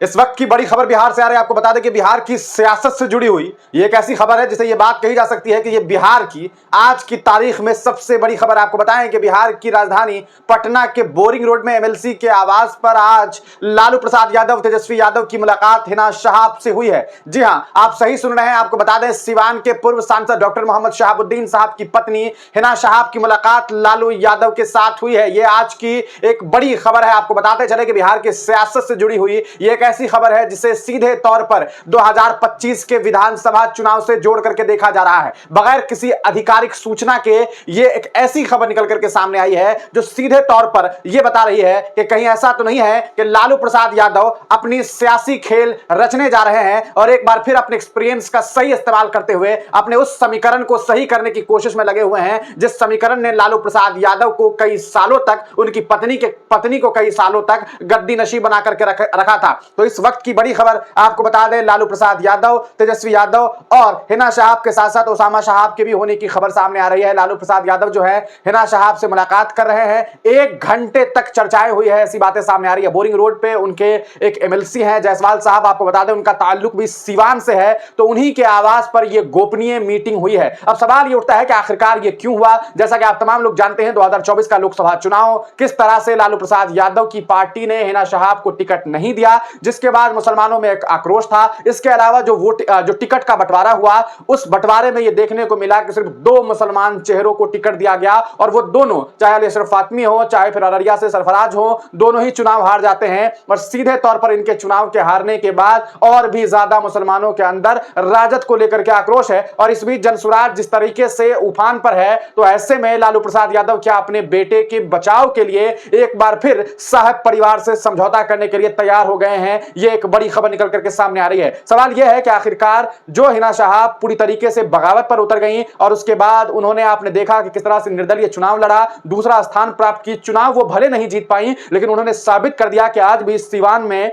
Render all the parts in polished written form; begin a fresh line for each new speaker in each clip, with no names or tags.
इस वक्त की बड़ी खबर बिहार से आ रही है। आपको बता दें कि बिहार की सियासत से जुड़ी हुई ये एक ऐसी खबर है जिसे ये बात कही जा सकती है कि ये बिहार की आज की तारीख में सबसे बड़ी खबर। आपको बताएं कि बिहार की राजधानी पटना के बोरिंग रोड में एमएलसी के आवास पर आज लालू प्रसाद यादव तेजस्वी यादव की मुलाकात हिना शहाब से हुई है। जी हां, आप सही सुन रहे हैं। आपको बता दें सिवान के पूर्व सांसद डॉक्टर मोहम्मद शहाबुद्दीन साहब की पत्नी हिना शहाब की मुलाकात लालू यादव के साथ हुई है। ये आज की एक बड़ी खबर है। आपको बताते चले कि बिहार की सियासत से जुड़ी हुई ये एक ऐसी खबर है जिसे सीधे तौर पर 2025 के विधानसभा चुनाव से जोड़ करके देखा जा रहा है। बगैर किसी आधिकारिक सूचना के ये एक ऐसी खबर निकल करके सामने आई है जो सीधे तौर पर यह बता रही है कि कहीं ऐसा तो नहीं है कि लालू प्रसाद यादव अपनी सियासी खेल रचने जा रहे हैं और एक बार फिर अपने एक्सपीरियंस का सही इस्तेमाल करते हुए अपने उस समीकरण को सही करने की कोशिश में लगे हुए हैं जिस समीकरण ने लालू प्रसाद यादव को कई सालों तक, उनकी पत्नी को कई सालों तक गद्दी नशी बना करके रखा था। तो इस वक्त की बड़ी खबर आपको बता दें, लालू प्रसाद यादव, तेजस्वी यादव और हिना शहाब के साथ साथ ओसामा शहाब के भी होने की खबर सामने आ रही है। लालू प्रसाद यादव जो है हिना शहाब से मुलाकात कर रहे हैं। 1 घंटे तक चर्चाएं हुई है, ऐसी बातें सामने आ रही है। बोरिंग रोड पे उनके एक एमएलसी हैं जायसवाल साहब, आपको बता दें उनका ताल्लुक भी सिवान से है, तो उन्हीं के आवास पर यह गोपनीय मीटिंग हुई है। अब सवाल यह उठता है कि आखिरकार यह क्यों हुआ। जैसा कि आप तमाम लोग जानते हैं 2024 का लोकसभा चुनाव किस तरह से लालू प्रसाद यादव की पार्टी ने हिना शहाब को टिकट नहीं दिया, जिसके बाद मुसलमानों में एक आक्रोश था। इसके अलावा जो टिकट का बंटवारा हुआ उस बंटवारे में यह देखने को मिला कि सिर्फ 2 मुसलमान चेहरों को टिकट दिया गया और वो दोनों, चाहे अशरफ फातमी हो चाहे फिर अररिया से सरफराज हो, दोनों ही चुनाव हार जाते हैं। और सीधे तौर पर इनके चुनाव के हारने के बाद और भी ज्यादा मुसलमानों के अंदर राजद को लेकर के आक्रोश है और इस बीच जनसुराज जिस तरीके से उफान पर है, तो ऐसे में लालू प्रसाद यादव क्या अपने बेटे के बचाव के लिए एक बार फिर साहब परिवार से समझौता करने के लिए तैयार हो गए हैं। यह एक बड़ी खबर निकल करके सामने आ रही है। सवाल यह है कि आखिरकार जो हिना शहाब पूरी तरीके से बगावत पर उतर गई और उसके बाद उन्होंने, आपने देखा कि किस तरह से निर्दलीय चुनाव लड़ा, दूसरा स्थान प्राप्त की, चुनाव वो भले नहीं जीत पाई लेकिन उन्होंने साबित कर दिया कि आज भी सिवान में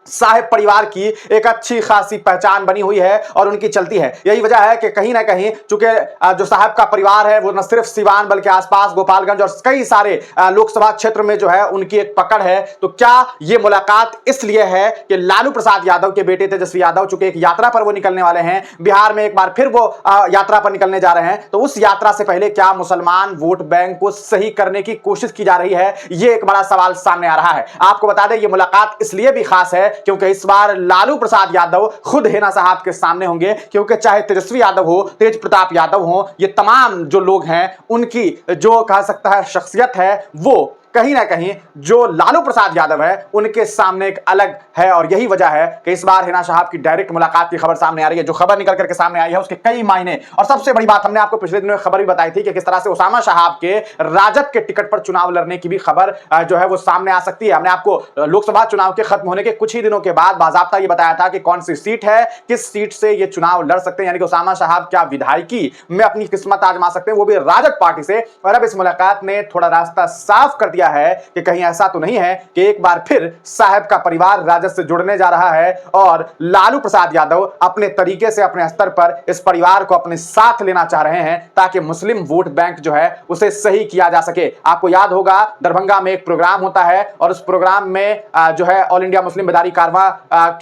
साहब परिवार की एक अच्छी खासी पहचान बनी हुई है और उनकी चलती है। यही वजह है कि कहीं ना कहीं चूंकि जो साहब का परिवार है वो न सिर्फ सिवान बल्कि आसपास गोपालगंज और कई सारे लोकसभा क्षेत्र में जो है उनकी एक पकड़ है। तो क्या ये मुलाकात इसलिए है कि लालू प्रसाद यादव के बेटे तेजस्वी यादव चूंकि एक यात्रा पर वो निकलने वाले हैं, बिहार में एक बार फिर वो यात्रा पर निकलने जा रहे हैं, तो उस यात्रा से पहले क्या मुसलमान वोट बैंक को सही करने की कोशिश की जा रही है? ये एक बड़ा सवाल सामने आ रहा है। आपको बता दें ये मुलाकात इसलिए भी खास है क्योंकि इस बार लालू प्रसाद यादव खुद हिना साहब के सामने होंगे, क्योंकि चाहे तेजस्वी यादव हो, तेज प्रताप यादव हो, ये तमाम जो लोग हैं उनकी जो कह सकता है शख्सियत है वो कहीं ना कहीं जो लालू प्रसाद यादव है उनके सामने एक अलग है। और यही वजह है कि इस बार हिना शहाब की डायरेक्ट मुलाकात की खबर सामने आ रही है। जो खबर निकल करके सामने आई है उसके कई मायने, और सबसे बड़ी बात हमने आपको पिछले दिनों में खबर भी बताई थी कि किस तरह से ओसामा शहाब के राजद के टिकट पर चुनाव लड़ने की भी खबर जो है वो सामने आ सकती है। हमने आपको लोकसभा चुनाव के खत्म होने के कुछ ही दिनों के बाद बाजाबता ये बताया था कि कौन सी सीट है, किस सीट से ये चुनाव लड़ सकते हैं, यानी कि ओसामा शहाब क्या विधायकी में अपनी किस्मत आजमा सकते हैं, वो भी राजद पार्टी से। और अब इस मुलाकात ने थोड़ा रास्ता साफ कर दिया है कि कहीं ऐसा तो नहीं है कि एक बार फिर साहब का परिवार राजद से जुड़ने जा रहा है और लालू प्रसाद यादव अपने तरीके से अपने स्तर पर इस परिवार को अपने साथ लेना चाह रहे हैं ताकि मुस्लिम वोट बैंक जो है उसे सही किया जा सके। आपको याद होगा दरभंगा में एक प्रोग्राम होता है और उस प्रोग्राम में जो है ऑल इंडिया मुस्लिम बेदारी कारवां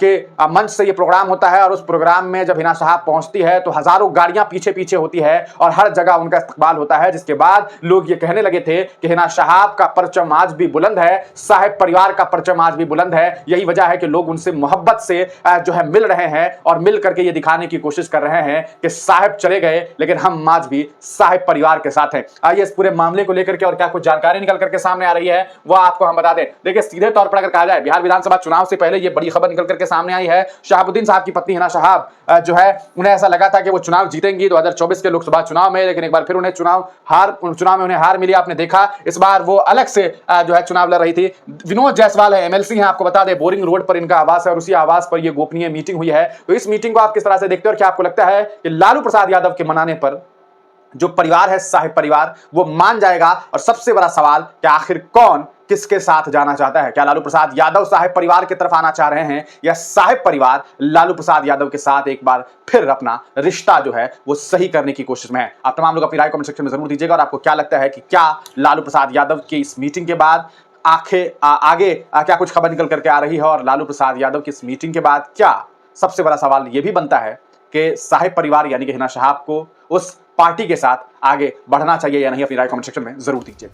के मंच से यह प्रोग्राम होता है और उस प्रोग्राम में जब हिना शहाब पहुंचती है तो हजारों गाड़ियां पीछे पीछे होती है और हर जगह उनका इस्तकबाल होता है, जिसके बाद लोग ये कहने लगे थे कि हिना शहाब का परचम आज भी बुलंद है, साहब परिवार का परचम आज भी बुलंद है। यही वजह है कि लोग उनसे मोहब्बत से जो है मिल रहे हैं और मिल करके ये दिखाने की कोशिश कर रहे हैं कि साहब चले गए लेकिन हम आज भी साहब परिवार के साथ हैं। आइए इस पूरे मामले को लेकर के और क्या कुछ जानकारी निकल करके सामने आ रही है वो आपको हम बता दें। देखिए सीधे तौर पर अगर कहा जाए बिहार विधानसभा चुनाव से पहले ये बड़ी खबर निकल करके सामने आई है। शहाबुद्दीन साहब की पत्नी हिना शहाब जो है उन्हें ऐसा लगा था कि वो चुनाव जीतेंगी 2024 के लोकसभा चुनाव में, लेकिन एक बार फिर उन्हें चुनाव में उन्हें हार मिली। आपने देखा इस बार वो अलग से जो है चुनाव लड़ रही थी। विनोद जायसवाल है, एमएलसी हैं, आपको बता दें बोरिंग रोड पर इनका आवास है और उसी आवास पर यह गोपनीय मीटिंग हुई है। तो इस मीटिंग को आप किस तरह से देखते हैं और क्या आपको लगता है कि लालू प्रसाद यादव के मनाने पर जो परिवार है साहिब परिवार वो मान जाएगा? और सबसे बड़ा सवाल कि आखिर कौन किसके साथ जाना चाहता है? क्या लालू प्रसाद यादव साहिब परिवार की तरफ आना चाह रहे हैं या साहिब परिवार लालू प्रसाद यादव के साथ एक बार फिर अपना रिश्ता जो है वो सही करने की कोशिश में है? आप तमाम लोग अपनी राय कमेंट सेक्शन में जरूर दीजिएगा और आपको क्या लगता है कि क्या लालू प्रसाद यादव की इस मीटिंग के बाद आगे क्या कुछ खबर निकल करके आ रही है और लालू प्रसाद यादव की इस मीटिंग के बाद क्या सबसे बड़ा सवाल यह भी बनता है कि साहिब परिवार यानी कि हिना शहाब को उस पार्टी के साथ आगे बढ़ना चाहिए या नहीं? अपनी राय कमेंट सेक्शन में जरूर दीजिए।